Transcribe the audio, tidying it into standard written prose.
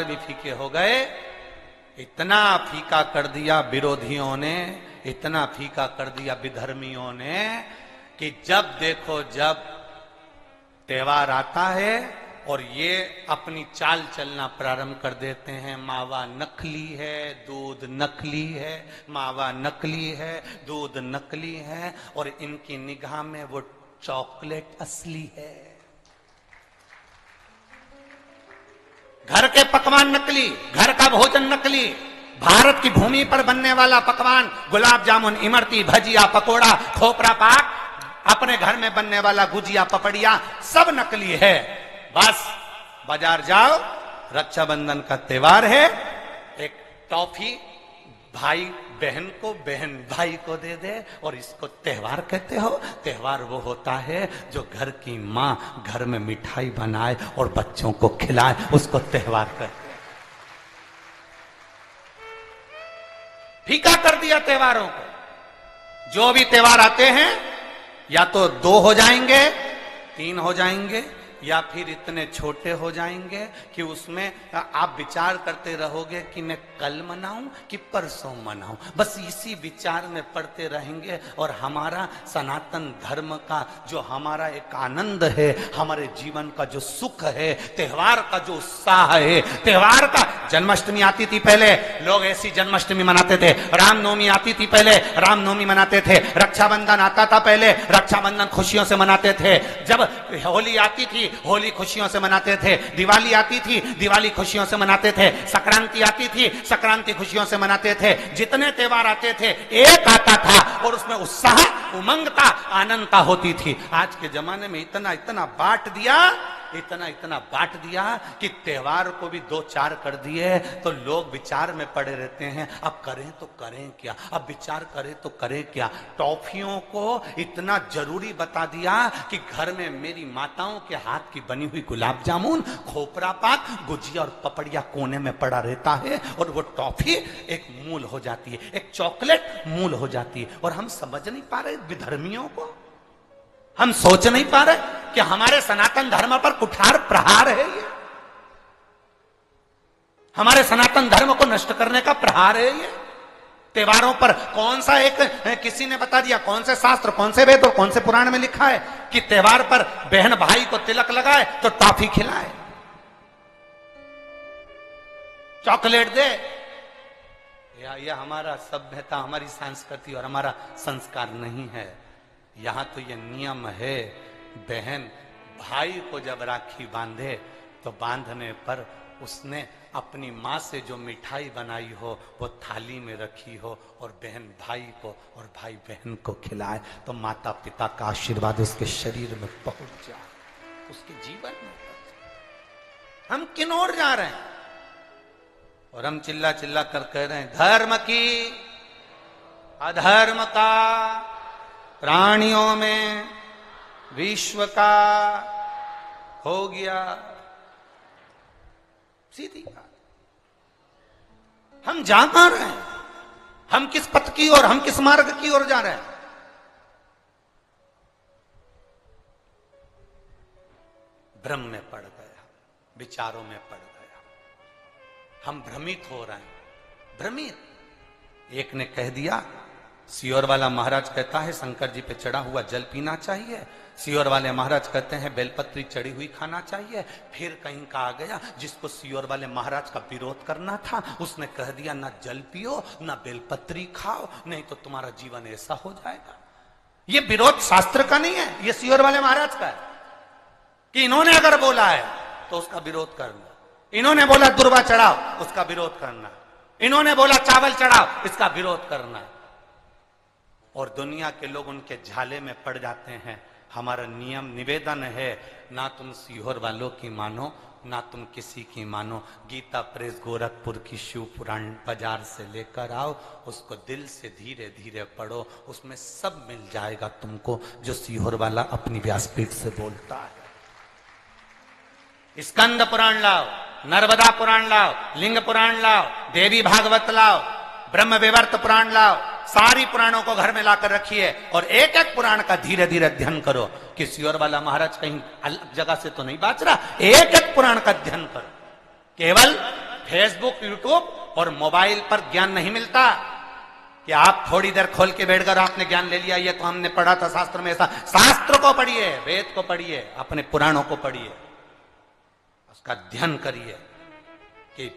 भी फीके हो गए। इतना फीका कर दिया विरोधियों ने, इतना फीका कर दिया विधर्मियों ने कि जब देखो जब त्योहार आता है और ये अपनी चाल चलना प्रारंभ कर देते हैं। मावा नकली है, दूध नकली है, मावा नकली है, दूध नकली है, और इनकी निगाह में वो चॉकलेट असली है। घर के पकवान नकली, घर का भोजन नकली, भारत की भूमि पर बनने वाला पकवान गुलाब जामुन, इमरती, भजिया, पकोड़ा, खोपरा पाक, अपने घर में बनने वाला गुजिया, पपड़िया, सब नकली है। बस बाजार जाओ, रक्षाबंधन का त्योहार है, एक टॉफी भाई बहन को, बहन भाई को दे दे, और इसको त्योहार कहते हो। त्योहार वो होता है जो घर की मां घर में मिठाई बनाए और बच्चों को खिलाए, उसको त्योहार कहते हैं। फीका कर दिया त्योहारों को। जो भी त्योहार आते हैं या तो 2 हो जाएंगे, 3 हो जाएंगे, या फिर इतने छोटे हो जाएंगे कि उसमें आप विचार करते रहोगे कि मैं कल मनाऊं कि परसों मनाऊं। बस इसी विचार में पड़ते रहेंगे। और हमारा सनातन धर्म का जो हमारा एक आनंद है, हमारे जीवन का जो सुख है, त्योहार का जो उत्साह है, त्योहार का, जन्माष्टमी आती थी पहले, लोग ऐसी जन्माष्टमी मनाते थे। रामनवमी आती थी पहले, रामनवमी मनाते थे। रक्षाबंधन आता था पहले, रक्षाबंधन खुशियों से मनाते थे। जब होली आती थी, होली खुशियों से मनाते थे। दिवाली आती थी, दिवाली खुशियों से मनाते थे। संक्रांति आती थी, संक्रांति खुशियों से मनाते थे। जितने त्योहार आते थे एक आता था और उसमें उत्साह, उमंगता, आनंदता होती थी। आज के जमाने में इतना इतना बांट दिया, इतना इतना बांट दिया कि त्योहार को भी 2-4 कर दिए तो लोग विचार में पड़े रहते हैं। अब करें तो करें क्या, अब विचार करें तो करें क्या। टॉफियों को इतना जरूरी बता दिया कि घर में मेरी माताओं के हाथ की बनी हुई गुलाब जामुन, खोपरा पाक, गुजिया और पपड़िया कोने में पड़ा रहता है, और वो टॉफी एक मूल हो जाती है, एक चॉकलेट मूल हो जाती है। और हम समझ नहीं पा रहे विधर्मियों को, हम सोच नहीं पा रहे कि हमारे सनातन धर्म पर कुठार प्रहार है ये, हमारे सनातन धर्म को नष्ट करने का प्रहार है ये। त्योहारों पर कौन सा एक, किसी ने बता दिया कौन से शास्त्र, कौन से वेद और कौन से पुराण में लिखा है कि त्योहार पर बहन भाई को तिलक लगाए तो टॉफी खिलाए, चॉकलेट दे। यह हमारा सभ्यता, हमारी संस्कृति और हमारा संस्कार नहीं है। यहां तो यह नियम है, बहन भाई को जब राखी बांधे तो बांधने पर उसने अपनी माँ से जो मिठाई बनाई हो वो थाली में रखी हो, और बहन भाई को और भाई बहन को खिलाए, तो माता पिता का आशीर्वाद उसके शरीर में पहुंच जाए, उसके जीवन में पहुंच जाए। हम किन ओर जा रहे हैं? और हम चिल्ला चिल्ला कर कह रहे हैं धर्म की, अधर्म का, प्राणियों में विश्व का हो गया। सीधी बात। हम जा कहां रहे हैं? हम किस पथ की ओर, हम किस मार्ग की ओर जा रहे हैं? भ्रम में पड़ गया, विचारों में पड़ गया, हम भ्रमित हो रहे हैं, भ्रमित। एक ने कह दिया, सियोर वाला महाराज कहता है शंकर जी पे चढ़ा हुआ जल पीना चाहिए, सियोर वाले महाराज कहते हैं बेलपत्री चढ़ी हुई खाना चाहिए। फिर कहीं का आ गया जिसको सियोर वाले महाराज का विरोध करना था, उसने कह दिया ना जल पियो ना बेलपत्री खाओ, नहीं तो तुम्हारा जीवन ऐसा हो जाएगा। ये विरोध शास्त्र का नहीं है, ये सियोर वाले महाराज का है कि इन्होंने अगर बोला है तो उसका विरोध करना। इन्होंने बोला दुर्वा चढ़ाओ, उसका विरोध करना। इन्होंने बोला चावल चढ़ाओ, इसका विरोध करना। और दुनिया के लोग उनके झाले में पड़ जाते हैं। हमारा नियम निवेदन है, ना तुम सीहोर वालों की मानो, ना तुम किसी की मानो। गीता प्रेस गोरखपुर की शिव पुराण बाजार से लेकर आओ, उसको दिल से धीरे धीरे पढ़ो, उसमें सब मिल जाएगा तुमको जो सीहोर वाला अपनी व्यासपीठ से बोलता है। स्कंद पुराण लाओ, नर्मदा पुराण लाओ, लिंग पुराण लाओ, देवी भागवत लाओ, ब्रह्म विवर्त पुराण लाओ, सारी पुराणों को घर में लाकर रखिए और एक एक पुराण का धीरे धीरे अध्ययन करो कि सियोर वाला महाराज कहीं अलग जगह से तो नहीं बाच रहा। एक एक पुराण का अध्ययन करो, केवल फेसबुक, यूट्यूब और मोबाइल पर ज्ञान नहीं मिलता कि आप थोड़ी देर खोल के बैठ कर आपने ज्ञान ले लिया, ये तो हमने पढ़ा था शास्त्र में। ऐसा शास्त्र को पढ़िए, वेद को पढ़िए, अपने पुराणों को पढ़िए, उसका अध्ययन करिए कि